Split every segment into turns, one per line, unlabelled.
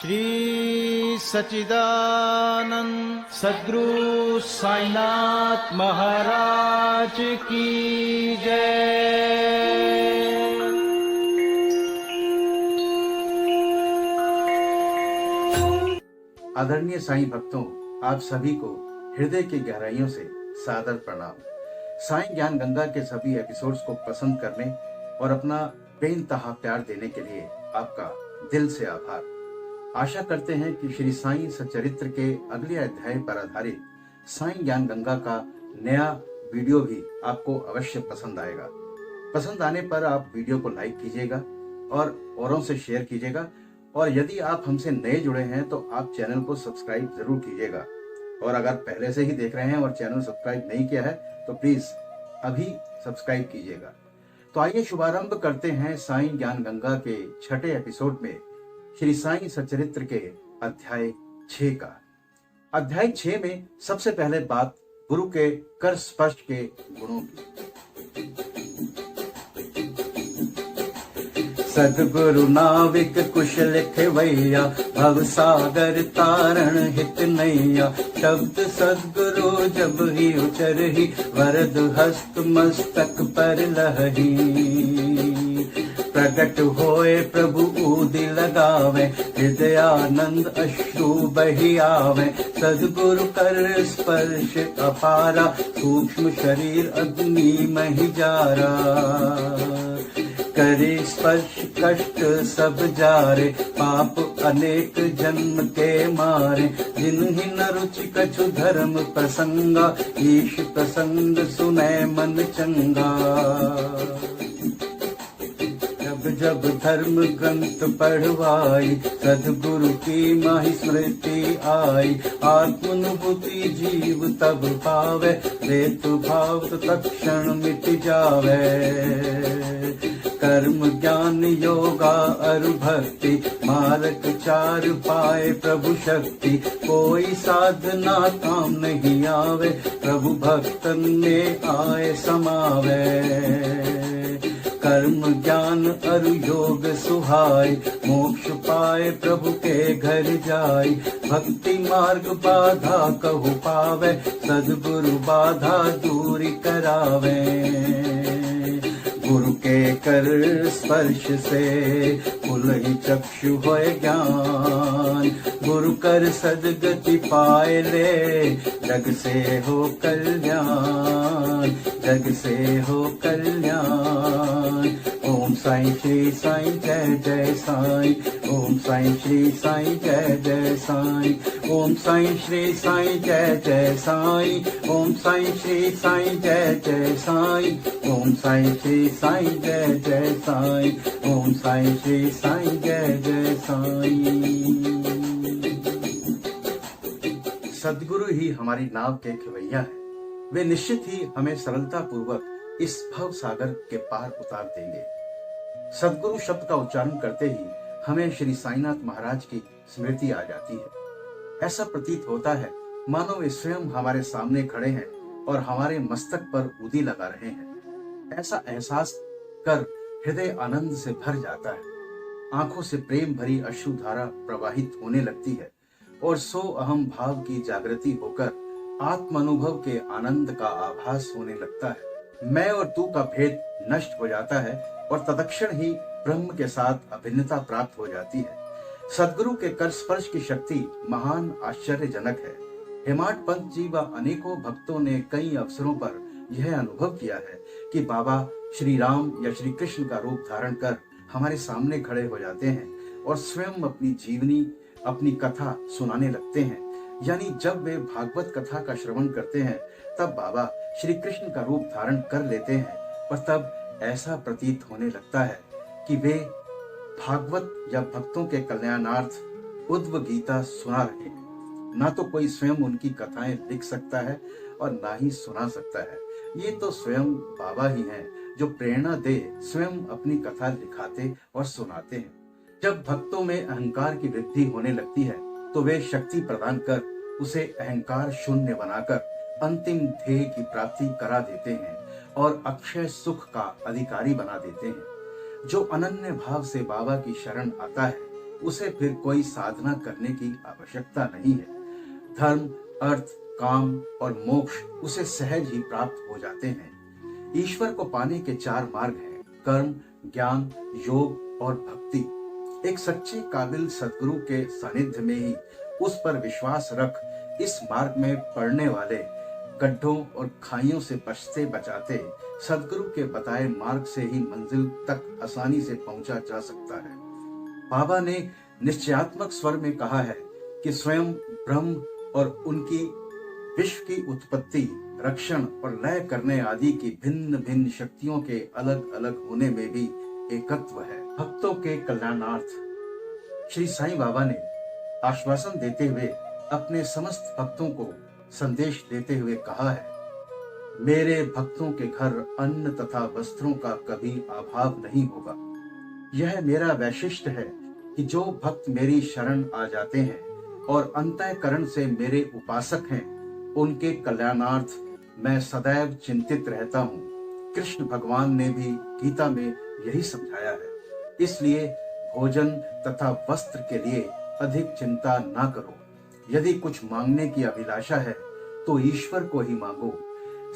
श्री सच्चिदानंद सद्गुरु साईनाथ महाराज की जय।
आदरणीय साईं भक्तों, आप सभी को हृदय की गहराइयों से सादर प्रणाम। साईं ज्ञान गंगा के सभी एपिसोड्स को पसंद करने और अपना बेइंतहा प्यार देने के लिए आपका दिल से आभार। आशा करते हैं कि श्री साईं सच्चरित्र के अगले अध्याय पर आधारित साईं ज्ञान गंगा का नया वीडियो भी आपको अवश्य पसंद आएगा। पसंद आने पर आप वीडियो को लाइक कीजिएगा और औरों से शेयर कीजिएगा, और यदि आप हमसे नए जुड़े हैं तो आप चैनल को सब्सक्राइब जरूर कीजिएगा। और अगर पहले से ही देख रहे हैं और चैनल सब्सक्राइब नहीं किया है तो प्लीज अभी सब्सक्राइब कीजिएगा। तो आइए शुभारंभ करते हैं साईं ज्ञान गंगा के छठे एपिसोड में श्री साईं सच्चरित्र के अध्याय 6 का। अध्याय 6 में सबसे पहले बात गुरु के कर स्पर्श के गुणों की। सद्गुरु नाविक कुश लिखवैया, भव सागर तारण हित नैया। शब्द सद्गुरु जब ही उचरहि, वरद हस्त मस्तक पर लहही। प्रगट होए प्रभु ऊदी लगावे, हृदयानंद अश्रु बही आवे। सद्गुरु कर स्पर्श अपारा, सूक्ष्म शरीर अग्नि महि जारा। करे स्पर्श कष्ट सब जारे, पाप अनेक जन्म के मारे। जिन्हि न रुचि कछु धर्म प्रसंगा, ईश प्रसंग सुनै मन चंगा। जब धर्म ग्रंथ पढ़वाई, सद्गुरु की माहि स्मृति आई। आत्मनुभूति जीव तब पावे, हेतु भाव तत्क्षण मिट जावे। कर्म ज्ञान योगा अरु भक्ति, मारक चार पाए प्रभु शक्ति। कोई साधना काम नहीं आवे, प्रभु भक्तन में आए समावे। कर्म ज्ञान अरु योग सुहाय, मोक्ष पाए प्रभु के घर जाय। भक्ति मार्ग बाधा कहु पावे, सद्गुरु बाधा दूरी करावे। गुरु के कर स्पर्श से खुलहि चक्षु होय ज्ञान। गुरु कर सद्गति पाए ले, जग से हो कल्याण, जग से हो कल्याण। ओम साईं श्री साईं जय जय साईं। ओम साईं श्री साईं जय जय साईं। ओम साईं श्री साईं जय जय साईं। ओम साईं श्री साईं जय जय साईं। ओम साईं श्री साईं जय जय साईं। ओम साईं श्री साईं जय जय साईं। सद्गुरु ही हमारी नाव के खिवैया है। वे निश्चित ही हमें सरलता पूर्वक इस भव सागर के पार उतार देंगे। सद्गुरु शब्द का उच्चारण करते ही हमें श्री साईनाथ महाराज की स्मृति आ जाती है। ऐसा प्रतीत होता है मानो वे स्वयं हमारे सामने खड़े हैं और हमारे मस्तक पर ऊदी लगा रहे हैं। ऐसा एहसास कर हृदय आनंद से भर जाता है। आंखों से प्रेम भरी अश्रुधारा प्रवाहित होने लगती है और सो अहम भाव की जागृति होकर आत्मानुभव के आनंद का आभास होने लगता है। मैं और तू का भेद नष्ट हो जाता है और तत्क्षण ही ब्रह्म के साथ अभिन्नता प्राप्त हो जाती है। सद्गुरु के कर स्पर्श की शक्ति महान आश्चर्यजनक है। हेमाड पंत जी व अनेकों भक्तों ने कई अवसरों पर यह अनुभव किया है कि बाबा श्री राम या श्री कृष्ण का रूप धारण कर हमारे सामने खड़े हो जाते हैं और स्वयं अपनी जीवनी, अपनी कथा सुनाने लगते हैं। यानी जब वे भागवत कथा का श्रवण करते हैं तब बाबा श्री कृष्ण का रूप धारण कर लेते हैं, और तब ऐसा प्रतीत होने लगता है कि वे भागवत या भक्तों के कल्याणार्थ उद्व गीता सुना रहे हैं। ना तो कोई स्वयं उनकी कथाएं लिख सकता है और ना ही सुना सकता है। ये तो स्वयं बाबा ही हैं जो प्रेरणा दे स्वयं अपनी कथा लिखाते और सुनाते हैं। जब भक्तों में अहंकार की वृद्धि होने लगती है तो वे शक्ति प्रदान कर उसे अहंकार शून्य बनाकर अंतिम ध्येय की प्राप्ति करा देते हैं और अक्षय सुख का अधिकारी बना देते हैं। जो अनन्य भाव से बाबा की शरण आता है उसे फिर कोई साधना करने की आवश्यकता नहीं है। धर्म, अर्थ, काम और मोक्ष उसे सहज ही प्राप्त हो जाते हैं। ईश्वर को पाने के 4 मार्ग हैं: कर्म, ज्ञान, योग और भक्ति। एक सच्चे काबिल सद्गुरु के सानिध्य में ही उस पर विश्वास रख इस मार्ग में पड़ने वाले गड्ढों और खाइयों से बचते बचाते सद्गुरु के बताए मार्ग से ही मंजिल तक आसानी से पहुंचा जा सकता है। बाबा ने निश्चयात्मक स्वर में कहा है कि स्वयं ब्रह्म और उनकी विश्व की उत्पत्ति, रक्षण और लय करने आदि की भिन्न भिन्न शक्तियों के अलग अलग होने में भी एकत्व है। भक्तों के कल्याणार्थ श्री साईं बाबा ने आश्वासन देते हुए अपने समस्त भक्तों को संदेश देते हुए कहा है, मेरे भक्तों के घर अन्न तथा वस्त्रों का कभी अभाव नहीं होगा। यह मेरा वैशिष्ट है कि जो भक्त मेरी शरण आ जाते हैं और अंतःकरण से मेरे उपासक हैं, उनके कल्याणार्थ मैं सदैव चिंतित रहता हूँ। कृष्ण भगवान ने भी गीता में यही समझाया है। इसलिए भोजन तथा वस्त्र के लिए अधिक चिंता ना करो। यदि कुछ मांगने की अभिलाषा है तो ईश्वर को ही मांगो।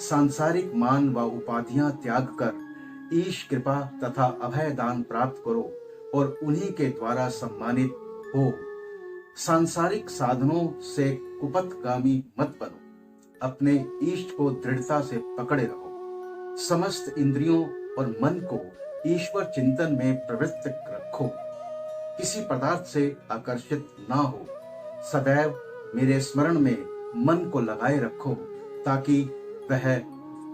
सांसारिक मान व उपाधियां त्याग कर ईश कृपा तथा अभय दान प्राप्त करो और उन्हीं के द्वारा सम्मानित हो। सांसारिक साधनों से कुपथगामी मत बनो। अपने इष्ट को दृढ़ता से पकड़े रहो। समस्त इंद्रियों और मन को ईश्वर चिंतन में प्रवृत्त रखो। किसी पदार्थ से आकर्षित ना हो। सदैव मेरे स्मरण में मन को लगाए रखो ताकि वह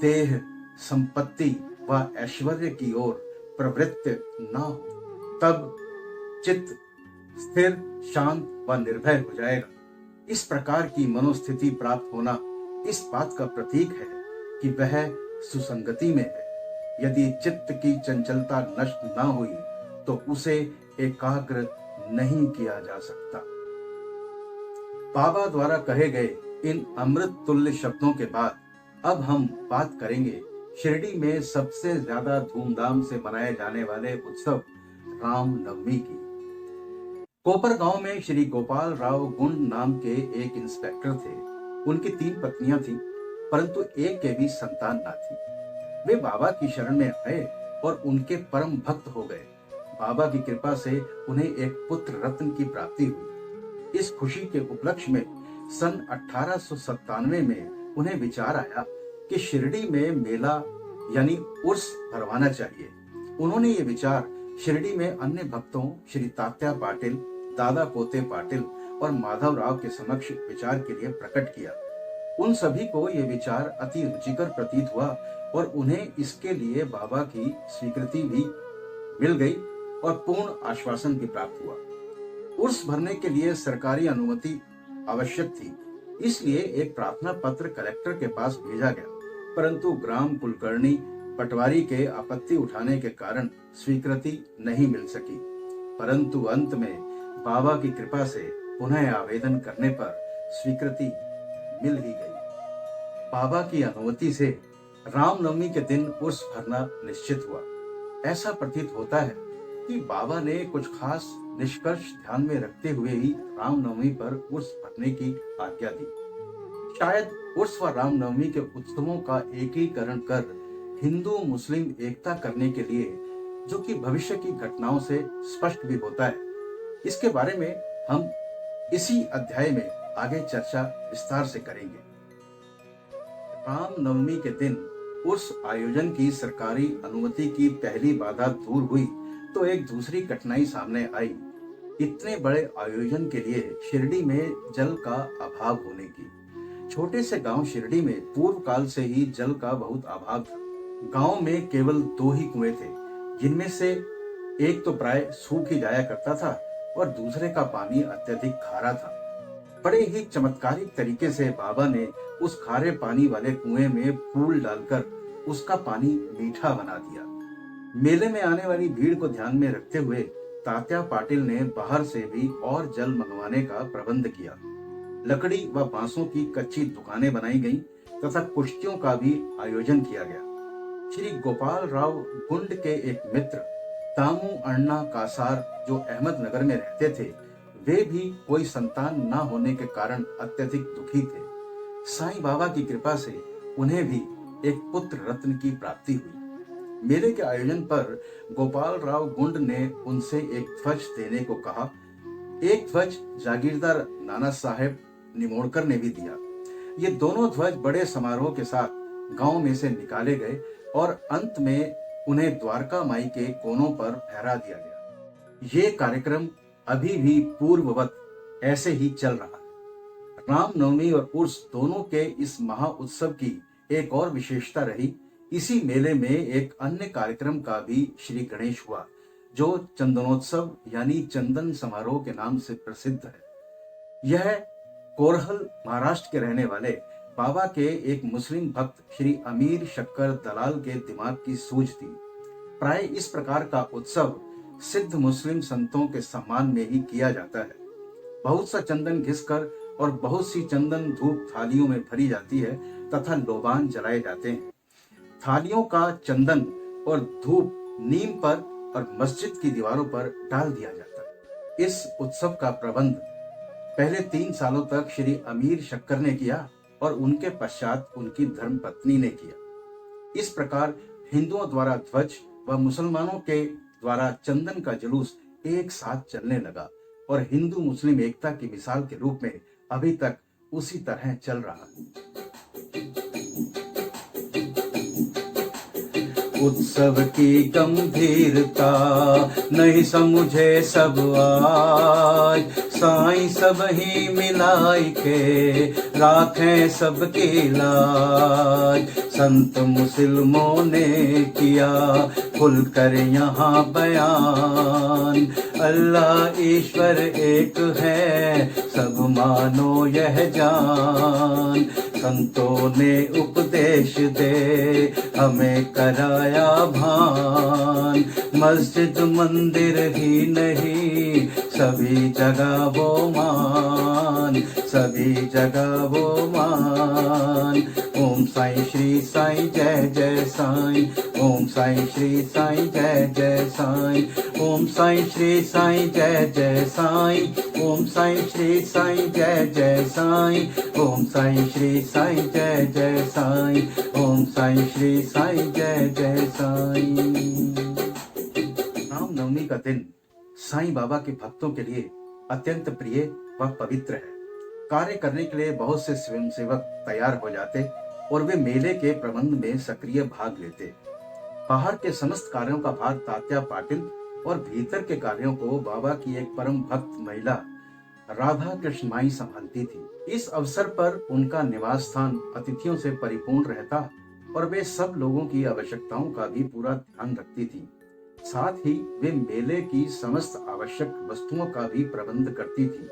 देह, संपत्ति व ऐश्वर्य की ओर प्रवृत्त ना हो। तब चित्त स्थिर, शांत व निर्भय हो जाएगा। इस प्रकार की मनोस्थिति प्राप्त होना इस बात का प्रतीक है कि वह सुसंगति में है। यदि चित्त की चंचलता नष्ट ना हुई तो उसे एकाग्र नहीं किया जा सकता। बाबा द्वारा कहे गए इन अमृत तुल्य शब्दों के बाद अब हम बात करेंगे शिरडी में सबसे ज्यादा धूमधाम से मनाए जाने वाले उत्सव रामनवमी की। कोपर गांव में श्री गोपाल राव गुंड नाम के एक इंस्पेक्टर थे। उनकी 3 पत्नियां थीं, परंतु एक के भी संतान न थी। वे बाबा की शरण में आए और उनके परम भक्त हो गए। बाबा की कृपा से उन्हें एक पुत्र रत्न की प्राप्ति हुई। इस खुशी के उपलक्ष्य में सन 1897 में उन्हें विचार आया कि शिरडी में मेला यानी उर्स भरवाना चाहिए। उन्होंने ये विचार शिरडी में अन्य भक्तों श्री तात्या पाटिल, दादा पोते पाटिल और माधव राव के समक्ष विचार के लिए प्रकट किया। उन सभी को यह विचार अति रुचिकर प्रतीत हुआ और उन्हें इसके लिए बाबा की स्वीकृति भी मिल गई और पूर्ण आश्वासन भी प्राप्त हुआ। उर्स भरने के लिए सरकारी अनुमति आवश्यक थी, इसलिए एक प्रार्थना पत्र कलेक्टर के पास भेजा गया, परंतु ग्राम कुलकर्णी पटवारी के आपत्ति उठाने के कारण स्वीकृति नहीं मिल सकी। परंतु अंत में बाबा की कृपा से पुनः आवेदन करने पर स्वीकृति मिल ही गई। बाबा की अनुमति से रामनवमी के दिन उर्स भरना निश्चित हुआ। ऐसा प्रतीत होता है कि बाबा ने कुछ खास निष्कर्ष ध्यान में रखते हुए ही रामनवमी पर उर्स भरने की आज्ञा दी। शायद उर्स व रामनवमी के उत्सवों का एकीकरण कर हिंदू मुस्लिम एकता करने के लिए, जो कि भविष्य की घटनाओं से स्पष्ट भी होता है। इसके बारे में हम इसी अध्याय में आगे चर्चा विस्तार से करेंगे। रामनवमी के दिन उर्स आयोजन की सरकारी अनुमति की पहली बाधा दूर हुई तो एक दूसरी कठिनाई सामने आई। इतने बड़े आयोजन के लिए शिरडी में जल का अभाव होने की। छोटे से गांव शिरडी में पूर्व काल से ही जल का बहुत अभाव था। गांव में केवल 2 ही कुएं थे, जिनमें से एक तो प्राय सूख ही जाया करता था और दूसरे का पानी अत्यधिक खारा था। बड़े ही चमत्कारिक तरीके से बाबा ने उस खारे पानी वाले कुएं में फूल डालकर उसका पानी मीठा बना दिया। मेले में आने वाली भीड़ को ध्यान में रखते हुए तात्या पाटिल ने बाहर से भी और जल मंगवाने का प्रबंध किया। लकड़ी व बांसों की कच्ची दुकानें बनाई गईं तथा कुश्तियों का भी आयोजन किया गया। श्री गोपाल राव गुंड के एक मित्र तामू अण्णा कासार जो अहमदनगर में रहते थे, वे भी कोई संतान न होने के कारण अत्यधिक दुखी थे। साईं बाबा की कृपा से उन्हें भी एक पुत्र रत्न की प्राप्ति हुई। मेले के आयोजन पर गोपाल राव गुंड ने उनसे एक ध्वज देने को कहा। एक ध्वज जागीरदार नाना साहेब निमोड़कर ने भी दिया। ये दोनों ध्वज बड़े समारोह के साथ गांव में से निकाले गए और अंत में उन्हें द्वारका माई के कोनों पर फहरा दिया गया। ये कार्यक्रम अभी भी पूर्ववत ऐसे ही चल रहा है। रामनवमी और उर्स दोनों के इस महा उत्सव की एक और विशेषता रही। इसी मेले में एक अन्य कार्यक्रम का भी श्री गणेश हुआ, जो चंदनोत्सव यानी चंदन समारोह के नाम से प्रसिद्ध है। यह कोरहल महाराष्ट्र के रहने वाले बाबा के एक मुस्लिम भक्त श्री अमीर शक्कर दलाल के दिमाग की सूझ थी। प्राय इस प्रकार का उत्सव सिद्ध मुस्लिम संतों के सम्मान में ही किया जाता है। बहुत सा चंदन घिसकर और बहुत सी चंदन धूप थालियों में भरी जाती है तथा लोबान जलाए जाते हैं। थालियों का चंदन और धूप नीम पर और मस्जिद की दीवारों पर डाल दिया जाता है। इस उत्सव का प्रबंध पहले 3 सालों तक श्री अमीर शक्कर ने किया और उनके पश्चात उनकी धर्मपत्नी ने किया। इस प्रकार हिंदुओं द्वारा ध्वज व मुसलमानों के द्वारा चंदन का जुलूस एक साथ चलने लगा और हिंदू मुस्लिम एकता की मिसाल के रूप में अभी तक उसी तरह चल रहा है। उत्सव की गंभीरता नहीं समझे सब आज, साईं सब ही मिलाई के राखें सबकी लाज। संत मुस्लिमों ने किया खुलकर यहाँ बयान, अल्लाह ईश्वर एक है सब मानो यह जान। संतों ने उपदेश दे हमें कराया भान, मस्जिद मंदिर ही नहीं सभी जगह वो मान, सभी जगह वो मान। ओम साईं श्री साईं जय जय साईं, ओम साईं श्री साईं जय जय साईं, ओम साईं श्री साईं जय जय साईं, ओम साईं श्री साईं जय जय साईं, ओम साईं श्री साईं जय जय साईं, ओम साईं श्री साईं जय जय साईं। रामनवमी का दिन साईं बाबा के भक्तों के लिए अत्यंत प्रिय व पवित्र है। कार्य करने के लिए बहुत से स्वयंसेवक तैयार हो जाते और वे मेले के प्रबंध में सक्रिय भाग लेते। बाहर के समस्त कार्यों का भार तात्या पाटिल और भीतर के कार्यों को बाबा की एक परम भक्त महिला राधा कृष्ण माई संभालती थी। इस अवसर पर उनका निवास स्थान अतिथियों से परिपूर्ण रहता और वे सब लोगों की आवश्यकताओं का भी पूरा ध्यान रखती थी। साथ ही वे मेले की समस्त आवश्यक वस्तुओं का भी प्रबंध करती थी।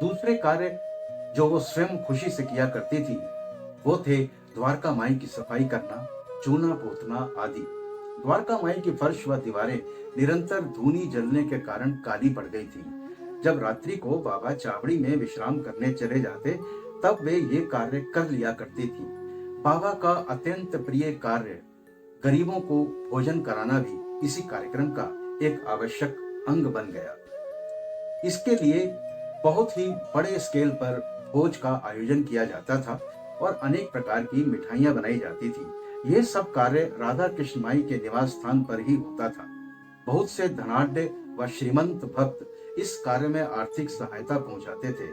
दूसरे कार्य जो वो स्वयं खुशी से किया करती थी वो थे द्वारका माई की सफाई करना, चूना पोतना आदि। द्वारका माई की फर्श व दीवारें निरंतर धूनी जलने के कारण काली पड़ गई थी। जब रात्रि को बाबा चावड़ी में विश्राम करने चले जाते तब वे ये कार्य कर लिया करती थी। बाबा का अत्यंत प्रिय कार्य गरीबों को भोजन कराना भी इसी कार्यक्रम का एक आवश्यक अंग बन गया। इसके लिए बहुत ही बड़े स्केल पर भोज का आयोजन किया जाता था और अनेक प्रकार की मिठाइयां बनाई जाती थी। यह सब कार्य राधा कृष्ण माई के निवास स्थान पर ही होता था। बहुत से धनाढ्य व श्रीमंत भक्त इस कार्य में आर्थिक सहायता पहुंचाते थे।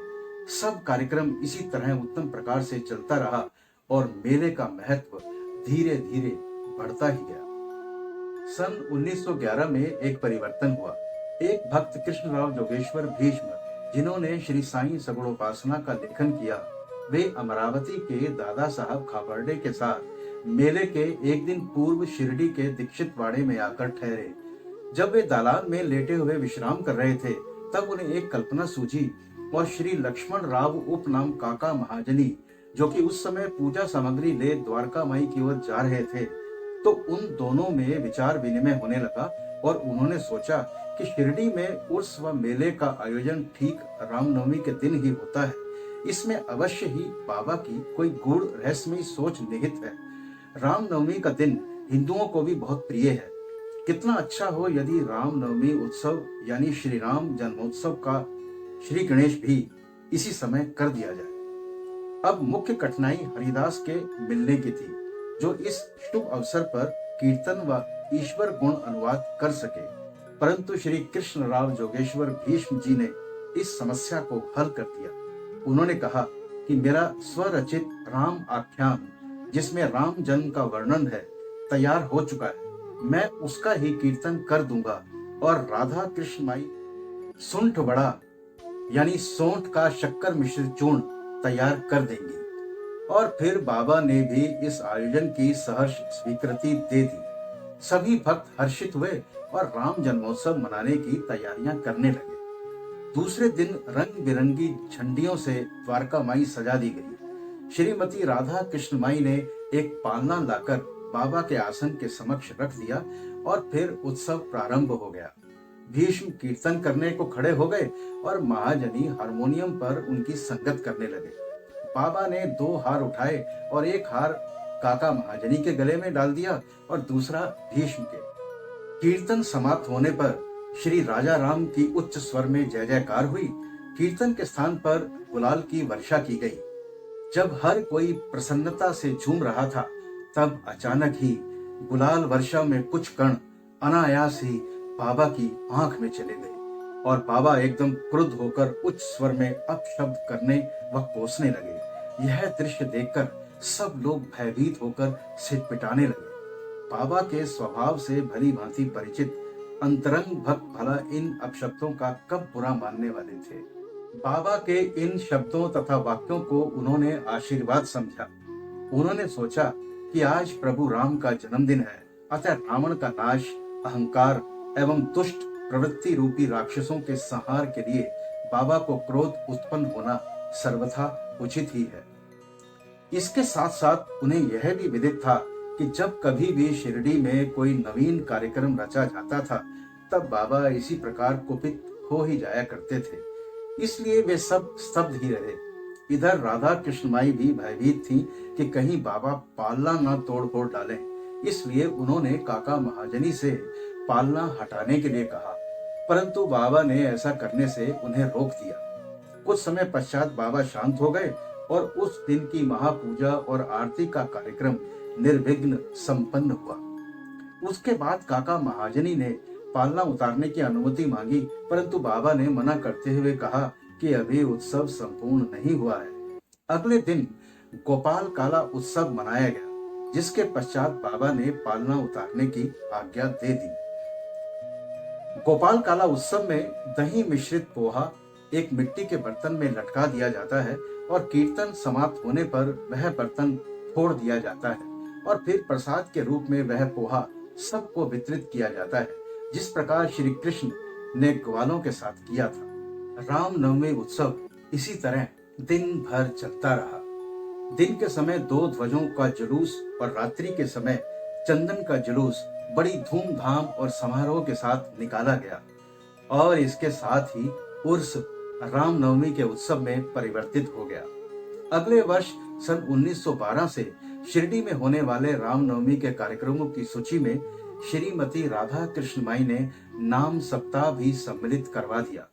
सब कार्यक्रम इसी तरह उत्तम प्रकार से चलता रहा और मेले का महत्व धीरे धीरे बढ़ता ही गया। सन 1911 में एक परिवर्तन हुआ। एक भक्त कृष्णराव जोगेश्वर भीष्म, जिन्होंने श्री साईं सगुणोपासना का लेखन किया, वे अमरावती के दादा साहब खापर्डे के साथ मेले के एक दिन पूर्व शिरडी के दीक्षित वाड़े में आकर ठहरे। जब वे दालान में लेटे हुए विश्राम कर रहे थे तब उन्हें एक कल्पना सूझी और श्री लक्ष्मण राव उपनाम काका महाजनी, जो कि उस समय पूजा सामग्री ले द्वारका माई की ओर जा रहे थे, तो उन दोनों में विचार विनिमय होने लगा और उन्होंने सोचा कि शिरडी में उर्स व मेले का आयोजन ठीक रामनवमी के दिन ही होता है। इसमें अवश्य ही बाबा की कोई गूढ़ रहस्यमयी सोच निहित है। रामनवमी का दिन हिंदुओं को भी बहुत प्रिय है। कितना अच्छा हो यदि रामनवमी उत्सव यानी श्री राम जन्मोत्सव का श्री गणेश भी इसी समय कर दिया जाए। अब मुख्य कठिनाई हरिदास के मिलने की थी, जो इस शुभ अवसर पर कीर्तन व ईश्वर गुण अनुवाद कर सके। परंतु श्री कृष्ण राव जोगेश्वर भीष्म जी ने इस समस्या को हल कर दिया। उन्होंने कहा कि मेरा स्वरचित राम आख्यान, जिसमें राम जन्म का वर्णन है, तैयार हो चुका है। मैं उसका ही कीर्तन कर दूंगा और राधा कृष्ण माई सुंठ बड़ा यानी सोंठ का शक्कर मिश्रित चूर्ण तैयार कर देंगी। और फिर बाबा ने भी इस आयोजन की सहर्ष स्वीकृति दे दी। सभी भक्त हर्षित हुए और राम जन्मोत्सव मनाने की तैयारियां करने लगे। दूसरे दिन रंग बिरंगी झंडियों से द्वारका माई सजा दी गई। श्रीमती राधा कृष्ण माई ने एक पालना लाकर बाबा के आसन के समक्ष रख दिया और फिर उत्सव प्रारंभ हो गया। भीष्म कीर्तन करने को खड़े हो गए और महाजनी हारमोनियम पर उनकी संगत करने लगे। बाबा ने 2 हार उठाए और एक हार काका महाजनी के गले में डाल दिया और दूसरा भीष्म के। कीर्तन समाप्त होने पर श्री राजा राम की उच्च स्वर में जय जयकार हुई। कीर्तन के स्थान पर गुलाल की वर्षा की गई। जब हर कोई प्रसन्नता से झूम रहा था, तब अचानक ही गुलाल वर्षा में कुछ कण अनायास ही बाबा की आंख में चले गए और बाबा एकदम क्रुद्ध होकर उच्च स्वर में अपशब्द करने व कोसने लगे। यह दृश्य देखकर सब लोग भयभीत होकर सिटपिटाने लगे। बाबा के स्वभाव से भली भांति परिचित अंतरंग भक्त भला इन अपशब्दों का कब बुरा मानने वाले थे। बाबा के इन शब्दों तथा वाक्यों को उन्होंने आशीर्वाद समझा। उन्होंने सोचा कि आज प्रभु राम का जन्मदिन है, अतः रावण का नाश, अहंकार एवं दुष्ट प्रवृत्ति रूपी राक्षसों के संहार के लिए बाबा को क्रोध उत्पन्न होना सर्वथा उचित ही है। इसके साथ साथ उन्हें यह भी विदित था कि जब कभी भी शिरडी में कोई नवीन कार्यक्रम रचा जाता था, तब बाबा इसी प्रकार कुपित हो ही जाया करते थे। इसलिए वे सब स्तब्ध ही रहे। इधर राधा कृष्ण माई भी भयभीत थी कि कहीं बाबा पालना न तोड़ फोड़ डालें। इसलिए उन्होंने काका महाजनी से पालना हटाने के लिए कहा, परंतु बाबा ने ऐसा करने से उन्हें रोक दिया। कुछ समय पश्चात बाबा शांत हो गए और उस दिन की महापूजा और आरती का कार्यक्रम निर्विघ्न संपन्न हुआ। उसके बाद काका महाजनी ने पालना उतारने की अनुमति मांगी, परंतु बाबा ने मना करते हुए कहा कि अभी उत्सव संपूर्ण नहीं हुआ है। अगले दिन गोपाल काला उत्सव मनाया गया, जिसके पश्चात बाबा ने पालना उतारने की आज्ञा दे दी। गोपाल काला उत्सव में दही मिश्रित पोहा एक मिट्टी के बर्तन में लटका दिया जाता है और कीर्तन समाप्त होने पर वह बर्तन फोड़ दिया जाता है और फिर प्रसाद के रूप में वह पोहा सबको वितरित किया जाता है, जिस प्रकार श्री कृष्ण ने ग्वालों के साथ किया था। रामनवमी उत्सव इसी तरह दिन भर चलता रहा। दिन के समय 2 ध्वजों का जुलूस और रात्रि के समय चंदन का जुलूस बड़ी धूमधाम और समारोह के साथ निकाला गया और इसके साथ ही उर्स रामनवमी के उत्सव में परिवर्तित हो गया। अगले वर्ष सन 1912 से शिरडी में होने वाले रामनवमी के कार्यक्रमों की सूची में श्रीमती राधा कृष्ण माई ने नाम सप्ताह भी सम्मिलित करवा दिया।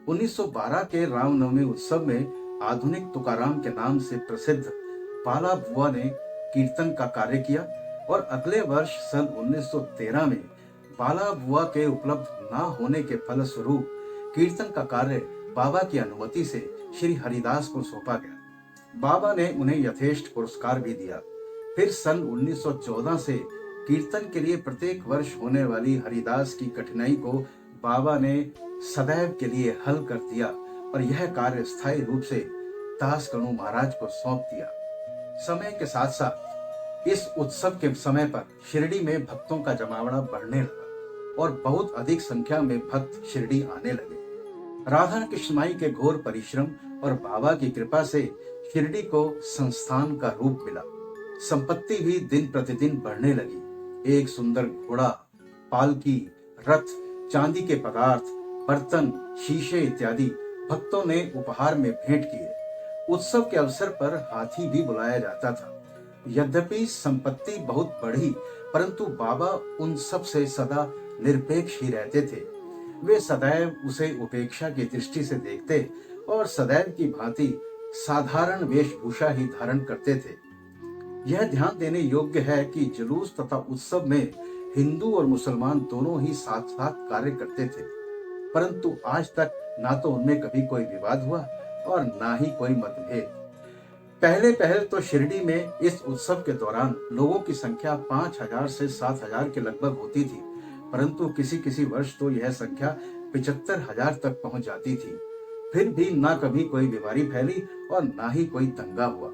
1912 के रामनवमी उत्सव में आधुनिक तुकाराम के नाम से प्रसिद्ध बाला बुआ ने कीर्तन का कार्य किया और अगले वर्ष सन 1913 में बाला बुआ के उपलब्ध न होने के फलस्वरूप कीर्तन का कार्य बाबा की अनुमति से श्री हरिदास को सौंपा गया। बाबा ने उन्हें यथेष्ट पुरस्कार भी दिया। फिर सन 1914 से कीर्तन के लिए प्रत्येक वर्ष होने वाली हरिदास की कठिनाई को बाबा ने सदैव के लिए हल कर दिया और यह कार्य स्थायी रूप से दास कणु महाराज को सौंप दिया। समय के साथ साथ इस उत्सव के समय पर शिरडी में भक्तों का जमावड़ा बढ़ने लगा और बहुत अधिक संख्या में भक्त शिरडी आने लगे। राधा कृष्ण माई के घोर परिश्रम और बाबा की कृपा से शिरडी को संस्थान का रूप मिला। संपत्ति भी दिन प्रतिदिन बढ़ने लगी। एक सुंदर घोड़ा, पालकी, रथ, चांदी के पदार्थ, बर्तन, शीशे इत्यादि भक्तों ने उपहार में भेंट किए। उत्सव के अवसर पर हाथी भी बुलाया जाता था। यद्यपि संपत्ति बहुत बढ़ी, परंतु बाबा उन सब से सदा निरपेक्ष ही रहते थे। वे सदैव उसे उपेक्षा की दृष्टि से देखते और सदैव की भांति साधारण वेशभूषा ही धारण करते थे। यह ध्यान देने योग्य है कि जुलूस तथा उत्सव में हिंदू और मुसलमान दोनों ही साथ साथ कार्य करते थे, परंतु आज तक ना तो उनमें कभी कोई विवाद हुआ और ना ही कोई मतभेद। पहले तो शिरडी में इस उत्सव के दौरान लोगों की संख्या 5000 से 7000 के लगभग होती थी, परंतु किसी किसी वर्ष तो यह संख्या 75,000 तक पहुंच जाती थी। फिर भी ना कभी कोई बीमारी फैली और ना ही कोई दंगा हुआ।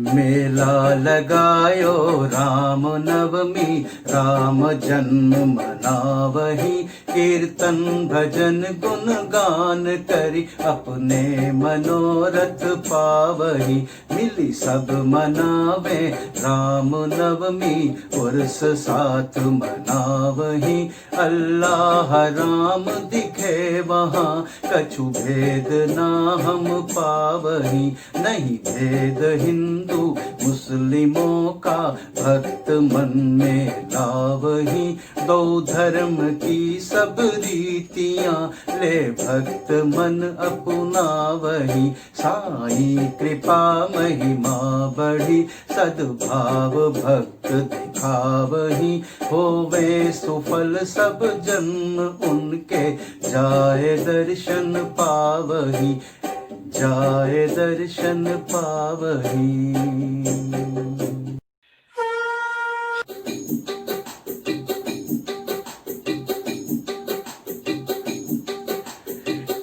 मेला लगायो राम नवमी, राम जन्म मनावही, कीर्तन भजन गुण गान करी, अपने मनोरथ पावही। मिली सब मनावे राम नवमी, उर्स साथ मनावही। अल्लाह राम दिखे वहाँ, कछु भेद ना हम पावही। नहीं भेद हिंदू मुस्लिमों का, भक्त मन में लावही। दो धर्म की सब रीतियां, ले भक्त मन अपनावही। साईं कृपा महिमा बढ़ी, सद्भाव भक्त दिखावही। होवे सुफल सब जन्म उनके, जाए दर्शन पावही, जाए दर्शन पावही।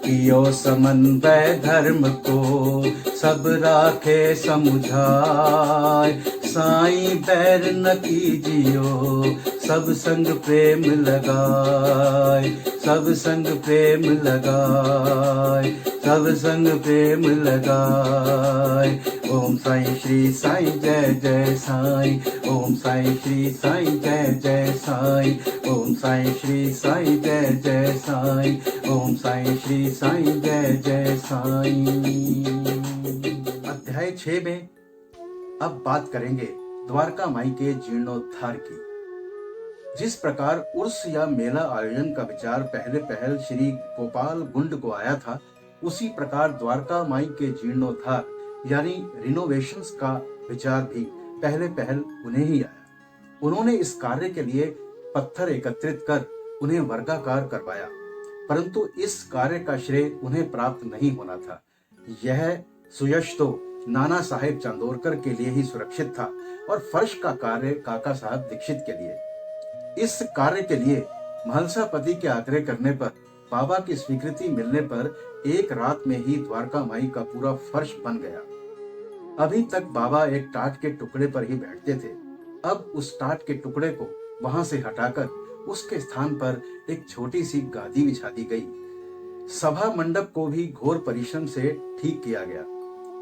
कियो समन्वय धर्म को, सब राखे समुझाय। साईं बैर न कीजियो, सब संग प्रेम लगाए। सब संग प्रेम लगाए, सब संग प्रेम लगाए। ओम साईं श्री साईं जय जय साईं, ओम साईं श्री साईं जय जय साईं, ओम साईं श्री साईं जय जय साईं, ओम साईं श्री साईं जय जय साईं। अध्याय 6 में अब बात करेंगे द्वारका माई के जीर्णोद्धार की। जिस प्रकार उर्स या मेला आयोजन का विचार पहल श्री गोपाल गुंड को आया था, उसी प्रकार द्वारका माई के जीर्णोद्धार यानी रिनोवेशंस का विचार भी पहल उन्हें ही आया। उन्होंने इस कार्य के लिए पत्थर एकत्रित कर उन्हें वर्गाकार करवाया, परंतु इस कार्य का श्रेय उन्हें प्राप्त नहीं होना था। यह सुयश तो नाना साहेब चांदोरकर के लिए ही सुरक्षित था और फर्श का कार्य काका साहब दीक्षित के लिए। इस कार्य के लिए महलसापति के आग्रह करने पर, बाबा की स्वीकृति मिलने पर एक रात में ही द्वारका माई का पूरा फर्श बन गया। अभी तक बाबा एक टाट के टुकड़े पर ही बैठते थे। अब उस टाट के टुकड़े को वहां से हटाकर उसके स्थान पर एक छोटी सी गादी बिछा दी गई। सभा मंडप को भी घोर परिश्रम से ठीक किया गया।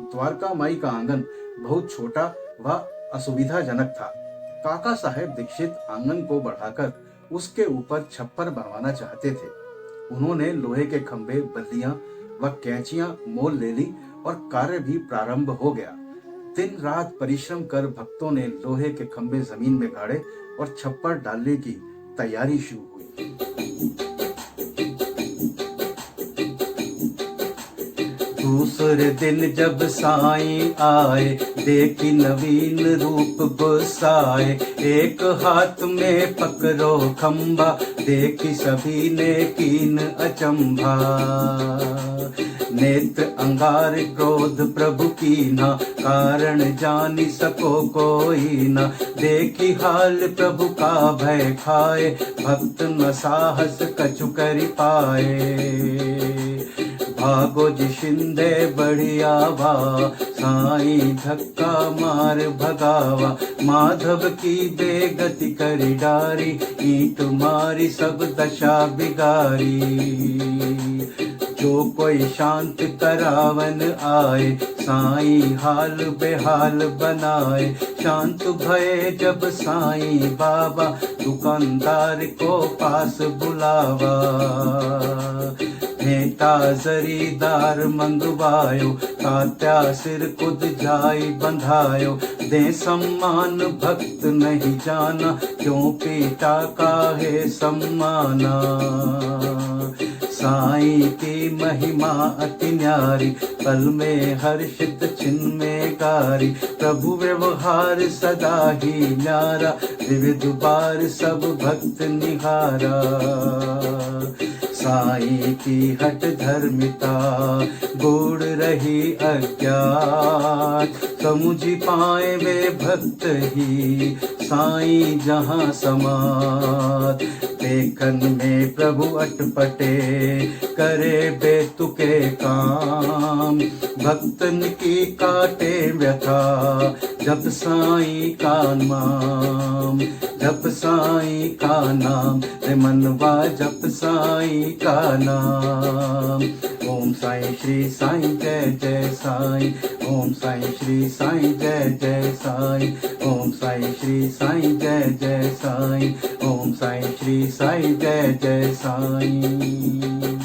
द्वारका माई का आंगन बहुत छोटा व असुविधाजनक था। काका साहेब दीक्षित आंगन को बढ़ाकर उसके ऊपर छप्पर बनवाना चाहते थे। उन्होंने लोहे के खंभे, बल्लियां व कैंचियां मोल ले ली और कार्य भी प्रारंभ हो गया। दिन रात परिश्रम कर भक्तों ने लोहे के खंभे जमीन में गाड़े और छप्पर डालने की तैयारी शुरू हुई। दूसरे दिन जब साईं आए, देखी नवीन रूप गोसाए। एक हाथ में पकड़ो खंबा, देखी सभी ने कीन अचंभा। नेत्र अंगार क्रोध प्रभु की ना, कारण जानी सको कोई ना। देखी हाल प्रभु का भय खाए, भक्त न साहस कछु करि पाए। भागो जी शिंदे बढ़िया भा, साईं धक्का मार भगावा। माधव की बेगति करी डारी, ईंट मारी सब दशा बिगारी। जो कोई शांत करावन आए, साईं हाल बेहाल बनाए, शांत भये जब साईं बाबा, दुकानदार को पास बुलावा। भेंटा जरीदार मंगवायो, तात्या सिर खुद जाई बंधायो। दे सम्मान भक्त नहीं जाना, क्यों पीटा काहे सम्माना। साईं की महिमा अति न्यारी, पल में हर्षित छिन्न में गारी। प्रभु व्यवहार सदा ही न्यारा, विविध बार सब भक्त निहारा। साईं की हट धर्मिता, गूढ़ रही अज्ञात। समुझ पाए वे भक्त ही, साईं जहाँ समात। देखन में प्रभु अटपटे, करे बेतुके काम। भक्तन की काटे व्यथा, जप साईं का नाम। जप साईं का नाम, रे मनवा जप साईं का नाम। ओम साईं श्री साईं जय जय साईं। ओम साईं श्री साईं जय जय साईं। ओम साईं श्री साईं जय जय साईं। ओम साईं श्री साईं जय जय साईं।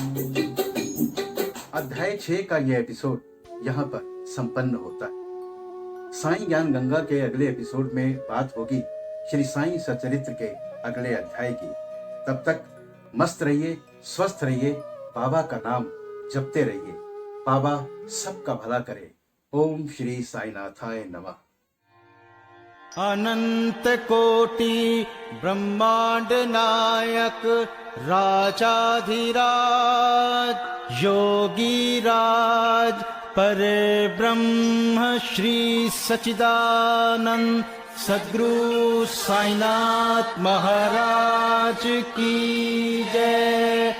अध्याय 6 का यह एपिसोड यहाँ पर संपन्न होता है। साईं ज्ञान गंगा के अगले एपिसोड में बात होगी श्री साईं सचरित्र के अगले अध्याय की। तब तक मस्त रहिए, स्वस्थ रहिए, बाबा का नाम जपते रहिए। बाबा सबका भला करे। ओम श्री साईनाथाय नमः।
अनंत कोटि ब्रह्मांड नायक राजाधिराज, योगी राज परे ब्रह्म श्री सच्चिदानंद सद्गुरु साईनाथ महाराज की जय।